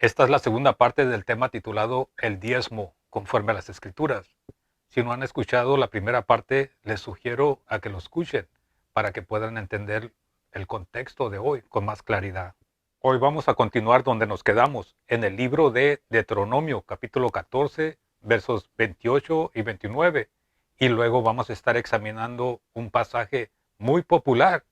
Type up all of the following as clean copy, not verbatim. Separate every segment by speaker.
Speaker 1: Esta es la segunda parte del tema titulado El diezmo conforme a las Escrituras. Si no han escuchado la primera parte, les sugiero a que lo escuchen para que puedan entender el contexto de hoy con más claridad. Hoy vamos a continuar donde nos quedamos, en el libro de Deuteronomio, capítulo 14, versos 28 y 29. Y luego vamos a estar examinando un pasaje muy popular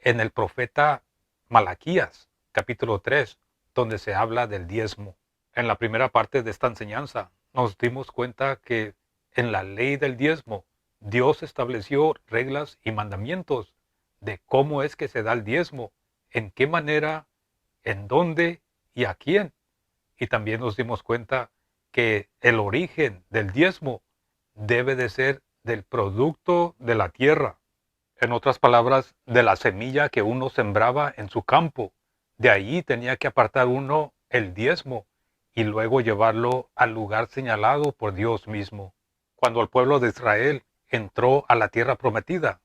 Speaker 1: en el profeta Malaquías, capítulo 3, donde se habla del diezmo. En la primera parte de esta enseñanza nos dimos cuenta que en la ley del diezmo Dios estableció reglas y mandamientos de cómo es que se da el diezmo, en qué manera, en dónde y a quién. Y también nos dimos cuenta que el origen del diezmo debe de ser del producto de la tierra. En otras palabras, de la semilla que uno sembraba en su campo. De allí tenía que apartar uno el diezmo y luego llevarlo al lugar señalado por Dios mismo. Cuando el pueblo de Israel entró a la tierra prometida,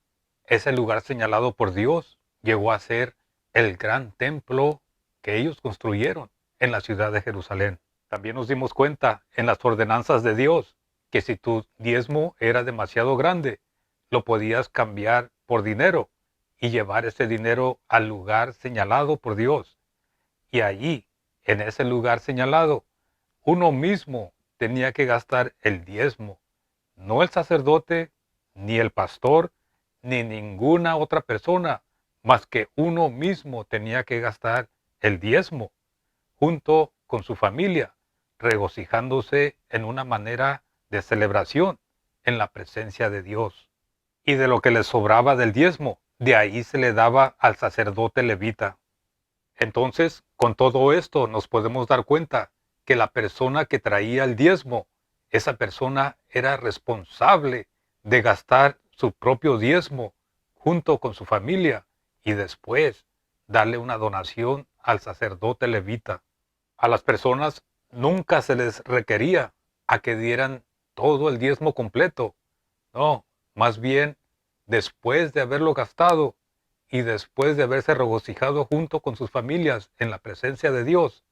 Speaker 1: ese lugar señalado por Dios llegó a ser el gran templo que ellos construyeron en la ciudad de Jerusalén. También nos dimos cuenta en las ordenanzas de Dios que si tu diezmo era demasiado grande, lo podías cambiar por dinero y llevar ese dinero al lugar señalado por Dios. Y allí, en ese lugar señalado, uno mismo tenía que gastar el diezmo, no el sacerdote, ni el pastor, ni ninguna otra persona, más que uno mismo tenía que gastar el diezmo, junto con su familia, regocijándose en una manera de celebración en la presencia de Dios. Y de lo que le sobraba del diezmo, de ahí se le daba al sacerdote levita. Entonces, con todo esto nos podemos dar cuenta que la persona que traía el diezmo, esa persona era responsable de gastar su propio diezmo junto con su familia y después darle una donación al sacerdote levita. A las personas nunca se les requería a que dieran todo el diezmo completo. No, más bien, después de haberlo gastado y después de haberse regocijado junto con sus familias en la presencia de Dios,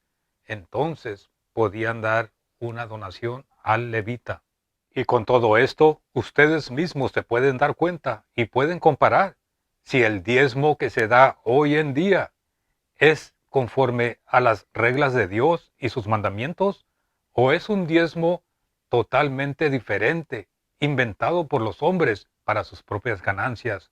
Speaker 1: entonces podían dar una donación al levita. Y con todo esto, ustedes mismos se pueden dar cuenta y pueden comparar si el diezmo que se da hoy en día es conforme a las reglas de Dios y sus mandamientos o es un diezmo totalmente diferente, inventado por los hombres para sus propias ganancias.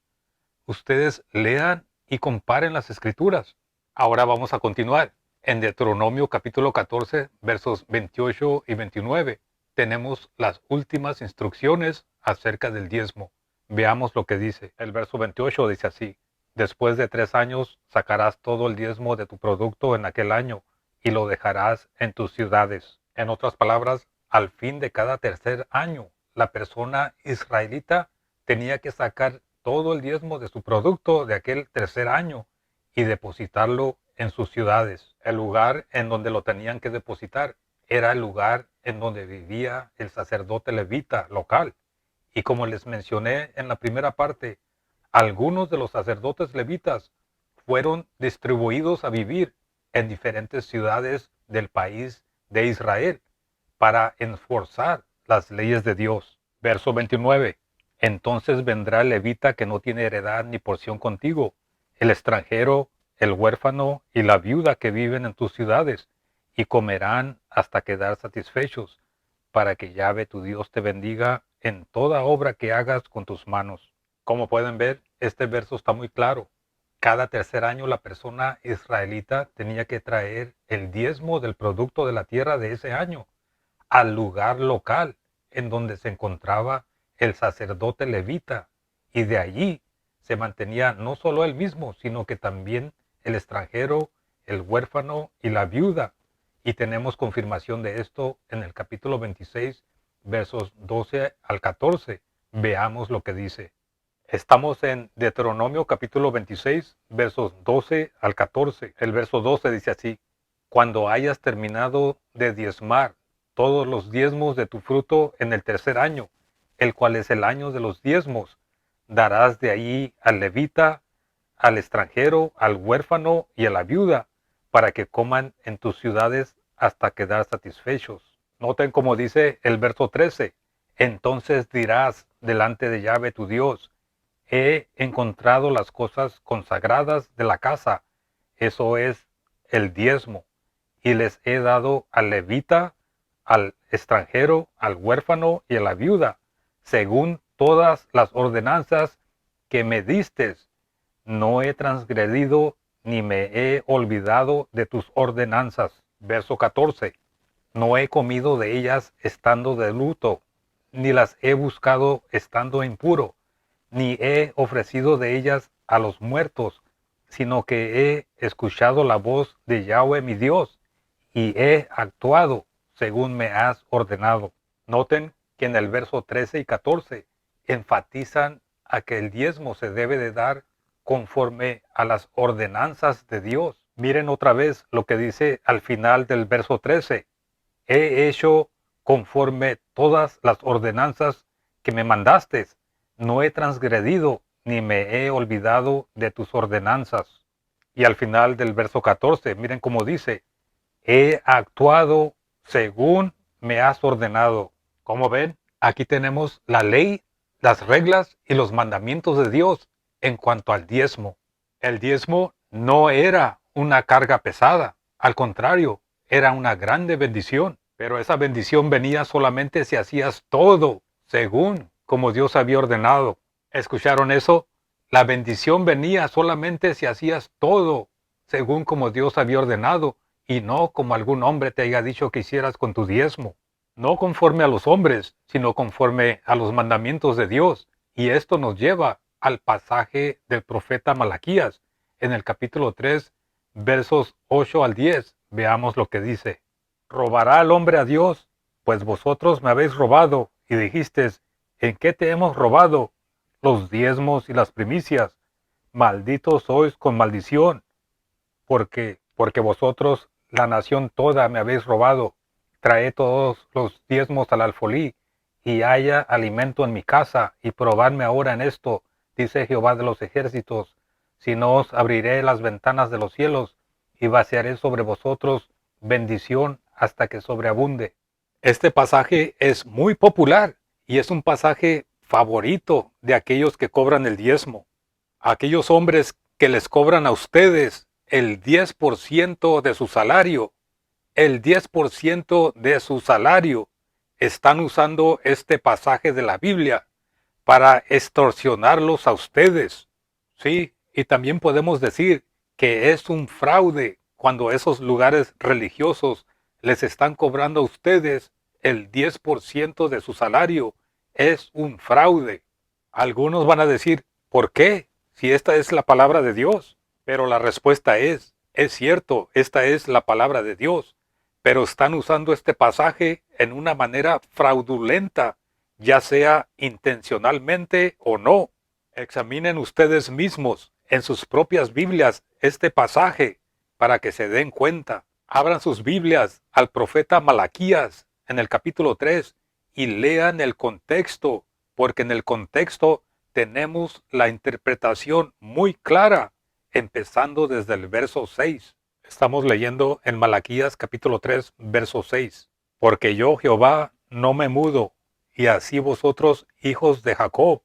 Speaker 1: Ustedes lean y comparen las escrituras. Ahora vamos a continuar. En Deuteronomio capítulo 14, versos 28 y 29, tenemos las últimas instrucciones acerca del diezmo. Veamos lo que dice. El verso 28 dice así: Después de 3 años sacarás todo el diezmo de tu producto en aquel año y lo dejarás en tus ciudades. En otras palabras, al fin de cada tercer año, la persona israelita tenía que sacar todo el diezmo de su producto de aquel tercer año y depositarlo en sus ciudades. El lugar en donde lo tenían que depositar era el lugar en donde vivía el sacerdote levita local. Y como les mencioné en la primera parte, algunos de los sacerdotes levitas fueron distribuidos a vivir en diferentes ciudades del país de Israel para enforzar las leyes de Dios. Verso 29. Entonces vendrá el levita que no tiene heredad ni porción contigo, el extranjero, el huérfano y la viuda que viven en tus ciudades, y comerán hasta quedar satisfechos, para que Yahvé tu Dios te bendiga en toda obra que hagas con tus manos. Como pueden ver, este verso está muy claro. Cada tercer año la persona israelita tenía que traer el diezmo del producto de la tierra de ese año al lugar local en donde se encontraba el sacerdote levita, y de allí se mantenía no solo él mismo, sino que también el extranjero, el huérfano y la viuda. Y tenemos confirmación de esto en el capítulo 26, versos 12 al 14. Veamos lo que dice. Estamos en Deuteronomio capítulo 26, versos 12 al 14. El verso 12 dice así: Cuando hayas terminado de diezmar todos los diezmos de tu fruto en el tercer año, el cual es el año de los diezmos, darás de ahí al levita, al extranjero, al huérfano y a la viuda, para que coman en tus ciudades hasta quedar satisfechos. Noten como dice el verso 13. Entonces dirás delante de Yahvé tu Dios, he encontrado las cosas consagradas de la casa, eso es el diezmo, y les he dado al levita, al extranjero, al huérfano y a la viuda, según todas las ordenanzas que me distes. No he transgredido ni me he olvidado de tus ordenanzas. Verso 14. No he comido de ellas estando de luto, ni las he buscado estando impuro, ni he ofrecido de ellas a los muertos, sino que he escuchado la voz de Yahweh mi Dios, y he actuado según me has ordenado. Noten que en el verso 13 y 14 enfatizan a que el diezmo se debe de dar conforme a las ordenanzas de Dios. Miren otra vez lo que dice al final del verso 13. He hecho conforme todas las ordenanzas que me mandaste. No he transgredido ni me he olvidado de tus ordenanzas. Y al final del verso 14, miren cómo dice, he actuado según me has ordenado. Como ven, aquí tenemos la ley, las reglas y los mandamientos de Dios en cuanto al diezmo. El diezmo no era una carga pesada, al contrario, era una grande bendición, pero esa bendición venía solamente si hacías todo según como Dios había ordenado. ¿Escucharon eso? La bendición venía solamente si hacías todo según como Dios había ordenado y no como algún hombre te haya dicho que hicieras con tu diezmo. No conforme a los hombres, sino conforme a los mandamientos de Dios. Y esto nos lleva al pasaje del profeta Malaquías, en el capítulo 3, versos 8 al 10. Veamos lo que dice. ¿Robará el hombre a Dios? Pues vosotros me habéis robado, y dijisteis, ¿en qué te hemos robado? Los diezmos y las primicias. Malditos sois con maldición, porque vosotros, la nación toda, me habéis robado. Traed todos los diezmos al alfolí, y haya alimento en mi casa, y probadme ahora en esto, dice Jehová de los ejércitos, si no os abriré las ventanas de los cielos, y vaciaré sobre vosotros bendición hasta que sobreabunde. Este pasaje es muy popular, y es un pasaje favorito de aquellos que cobran el diezmo. Aquellos hombres que les cobran a ustedes el 10% de su salario, el 10% de su salario, están usando este pasaje de la Biblia para extorsionarlos a ustedes. Sí, y también podemos decir que es un fraude cuando esos lugares religiosos les están cobrando a ustedes el 10% de su salario. Es un fraude. Algunos van a decir, ¿por qué? Si esta es la palabra de Dios. Pero la respuesta es cierto, esta es la palabra de Dios, pero están usando este pasaje en una manera fraudulenta, ya sea intencionalmente o no. Examinen ustedes mismos en sus propias Biblias este pasaje para que se den cuenta. Abran sus Biblias al profeta Malaquías en el capítulo 3 y lean el contexto, porque en el contexto tenemos la interpretación muy clara, empezando desde el verso 6. Estamos leyendo en Malaquías capítulo 3, verso 6. Porque yo, Jehová, no me mudo, y así vosotros, hijos de Jacob,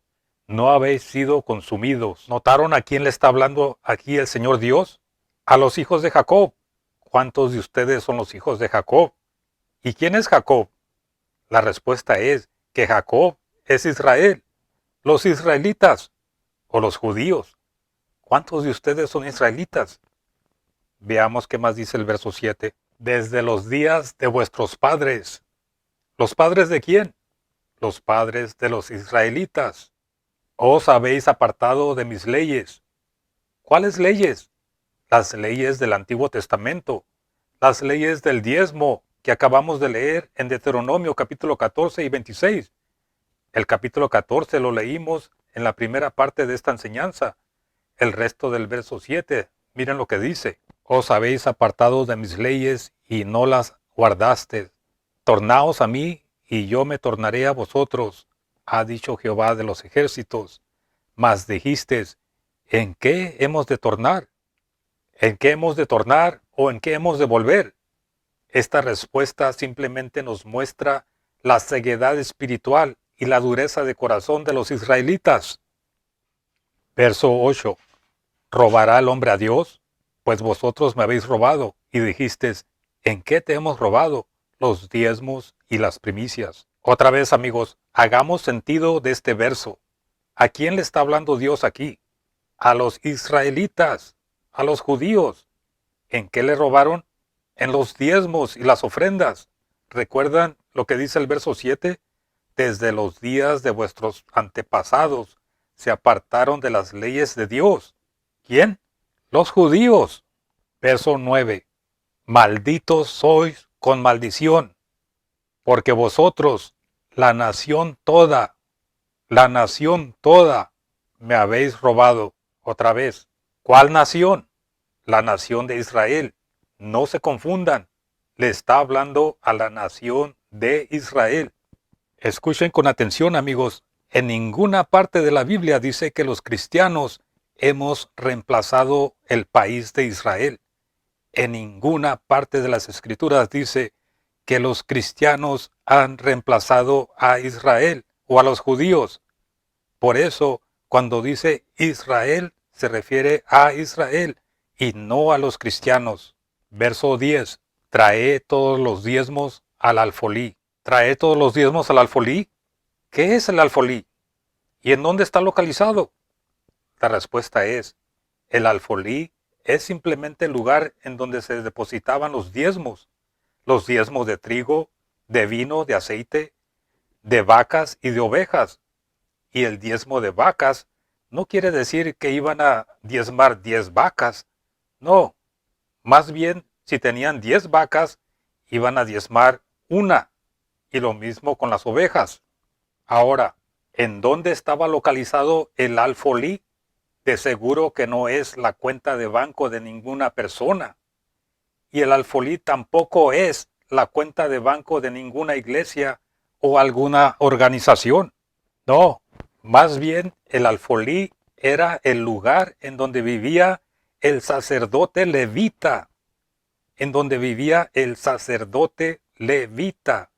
Speaker 1: no habéis sido consumidos. ¿Notaron a quién le está hablando aquí el Señor Dios? A los hijos de Jacob. ¿Cuántos de ustedes son los hijos de Jacob? ¿Y quién es Jacob? La respuesta es que Jacob es Israel, los israelitas o los judíos. ¿Cuántos de ustedes son israelitas? Veamos qué más dice el verso 7. Desde los días de vuestros padres. ¿Los padres de quién? Los padres de los israelitas. Os habéis apartado de mis leyes. ¿Cuáles leyes? Las leyes del Antiguo Testamento. Las leyes del diezmo que acabamos de leer en Deuteronomio capítulo 14 y 26. El capítulo 14 lo leímos en la primera parte de esta enseñanza. El resto del verso 7, miren lo que dice. Os habéis apartado de mis leyes y no las guardaste. Tornaos a mí y yo me tornaré a vosotros, ha dicho Jehová de los ejércitos. Mas dijisteis, ¿en qué hemos de tornar? ¿En qué hemos de tornar o en qué hemos de volver? Esta respuesta simplemente nos muestra la ceguedad espiritual y la dureza de corazón de los israelitas. Verso 8. ¿Robará el hombre a Dios? Pues vosotros me habéis robado, y dijisteis, ¿en qué te hemos robado? Los diezmos y las primicias. Otra vez, amigos, hagamos sentido de este verso. ¿A quién le está hablando Dios aquí? A los israelitas, a los judíos. ¿En qué le robaron? En los diezmos y las ofrendas. ¿Recuerdan lo que dice el verso 7? Desde los días de vuestros antepasados se apartaron de las leyes de Dios. ¿Quién? Los judíos. Verso 9. Malditos sois con maldición, porque vosotros, la nación toda, me habéis robado. Otra vez. ¿Cuál nación? La nación de Israel. No se confundan. Le está hablando a la nación de Israel. Escuchen con atención, amigos. En ninguna parte de la Biblia dice que los cristianos hemos reemplazado el país de Israel. En ninguna parte de las Escrituras dice que los cristianos han reemplazado a Israel o a los judíos. Por eso, cuando dice Israel, se refiere a Israel y no a los cristianos. Verso 10. Trae todos los diezmos al alfolí. ¿Trae todos los diezmos al alfolí? ¿Qué es el alfolí? ¿Y en dónde está localizado? La respuesta es, el alfolí es simplemente el lugar en donde se depositaban los diezmos de trigo, de vino, de aceite, de vacas y de ovejas. Y el diezmo de vacas no quiere decir que iban a diezmar 10 vacas. No, más bien si tenían 10 vacas, iban a diezmar una. Y lo mismo con las ovejas. Ahora, ¿en dónde estaba localizado el alfolí? De seguro que no es la cuenta de banco de ninguna persona. Y el alfolí tampoco es la cuenta de banco de ninguna iglesia o alguna organización. No, más bien el alfolí era el lugar en donde vivía el sacerdote levita. En donde vivía el sacerdote levita,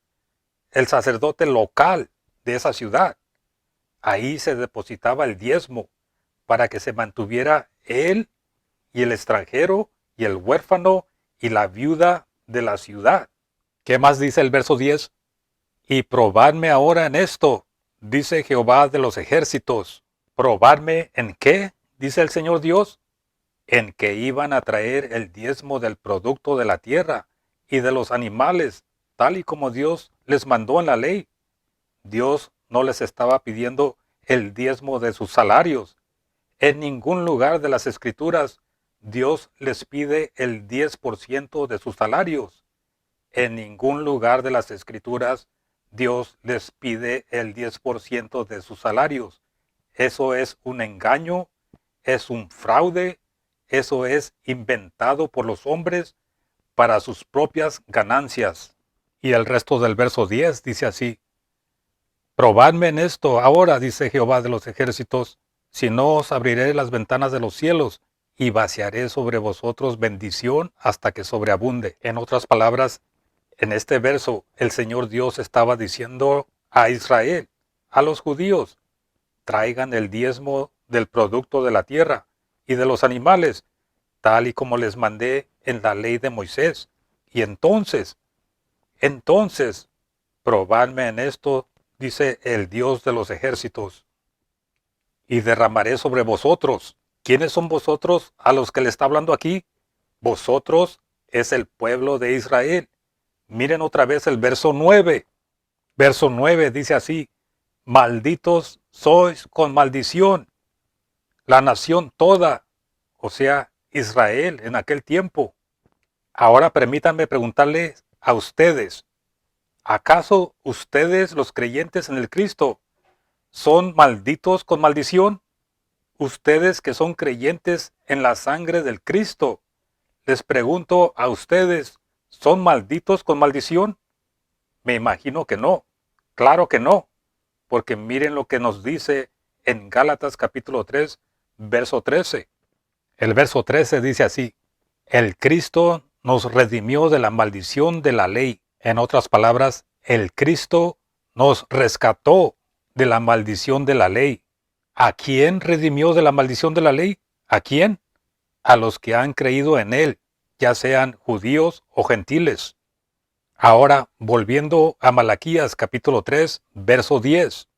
Speaker 1: el sacerdote local de esa ciudad. Ahí se depositaba el diezmo para que se mantuviera él y el extranjero y el huérfano y la viuda de la ciudad. ¿Qué más dice el verso 10? Y probadme ahora en esto, dice Jehová de los ejércitos. ¿Probadme en qué? Dice el Señor Dios. En que iban a traer el diezmo del producto de la tierra y de los animales, tal y como Dios les mandó en la ley. Dios no les estaba pidiendo el diezmo de sus salarios. En ningún lugar de las Escrituras Dios les pide el 10% de sus salarios. En ningún lugar de las Escrituras Dios les pide el 10% de sus salarios. Eso es un engaño, es un fraude, eso es inventado por los hombres para sus propias ganancias. Y el resto del verso 10 dice así: Probadme en esto ahora, dice Jehová de los ejércitos, si no os abriré las ventanas de los cielos y vaciaré sobre vosotros bendición hasta que sobreabunde. En otras palabras, en este verso el Señor Dios estaba diciendo a Israel, a los judíos, traigan el diezmo del producto de la tierra y de los animales, tal y como les mandé en la ley de Moisés. Y entonces, probadme en esto, dice el Dios de los ejércitos, y derramaré sobre vosotros. ¿Quiénes son vosotros a los que le está hablando aquí? Vosotros es el pueblo de Israel. Miren otra vez el verso 9. Verso 9 dice así: malditos sois con maldición, la nación toda, o sea, Israel en aquel tiempo. Ahora permítanme preguntarles a ustedes, ¿acaso ustedes, los creyentes en el Cristo, son malditos con maldición? Ustedes que son creyentes en la sangre del Cristo, les pregunto a ustedes, ¿son malditos con maldición? Me imagino que no, claro que no, porque miren lo que nos dice en Gálatas capítulo 3, verso 13. El verso 13 dice así: el Cristo nos redimió de la maldición de la ley. En otras palabras, el Cristo nos rescató de la maldición de la ley. ¿A quién redimió de la maldición de la ley? ¿A quién? A los que han creído en Él, ya sean judíos o gentiles. Ahora, volviendo a Malaquías capítulo 3, verso 10.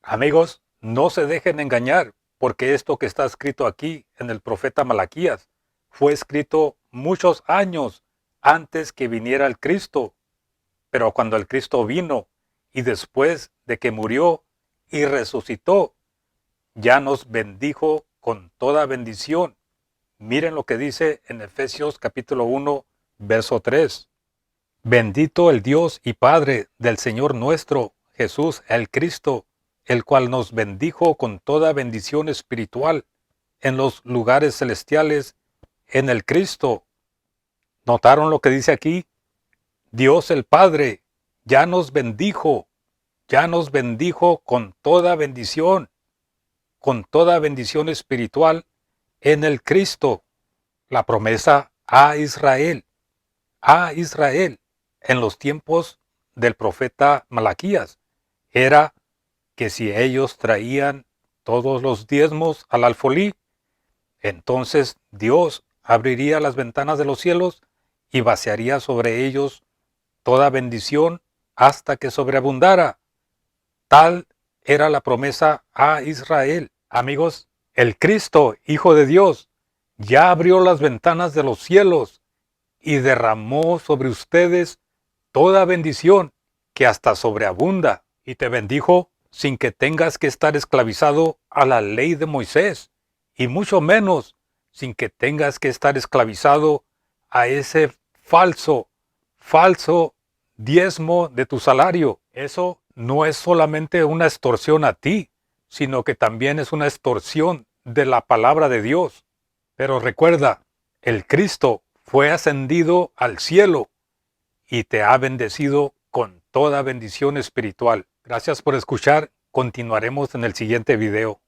Speaker 1: Amigos, no se dejen engañar, porque esto que está escrito aquí en el profeta Malaquías fue escrito muchos años antes que viniera el Cristo. Pero cuando el Cristo vino y después de que murió y resucitó, ya nos bendijo con toda bendición. Miren lo que dice en Efesios capítulo 1, verso 3. Bendito el Dios y Padre del Señor nuestro, Jesús el Cristo, el cual nos bendijo con toda bendición espiritual en los lugares celestiales en el Cristo. ¿Notaron lo que dice aquí? Dios el Padre ya nos bendijo con toda bendición espiritual en el Cristo. La promesa a Israel, en los tiempos del profeta Malaquías, era que si ellos traían todos los diezmos al alfolí, entonces Dios abriría las ventanas de los cielos y vaciaría sobre ellos toda bendición hasta que sobreabundara. Tal era la promesa a Israel. Amigos, el Cristo, Hijo de Dios, ya abrió las ventanas de los cielos y derramó sobre ustedes toda bendición que hasta sobreabunda, y te bendijo sin que tengas que estar esclavizado a la ley de Moisés, y mucho menos sin que tengas que estar esclavizado a ese falso diezmo de tu salario. Eso no es solamente una extorsión a ti, sino que también es una extorsión de la palabra de Dios. Pero recuerda, el Cristo fue ascendido al cielo y te ha bendecido con toda bendición espiritual. Gracias por escuchar. Continuaremos en el siguiente video.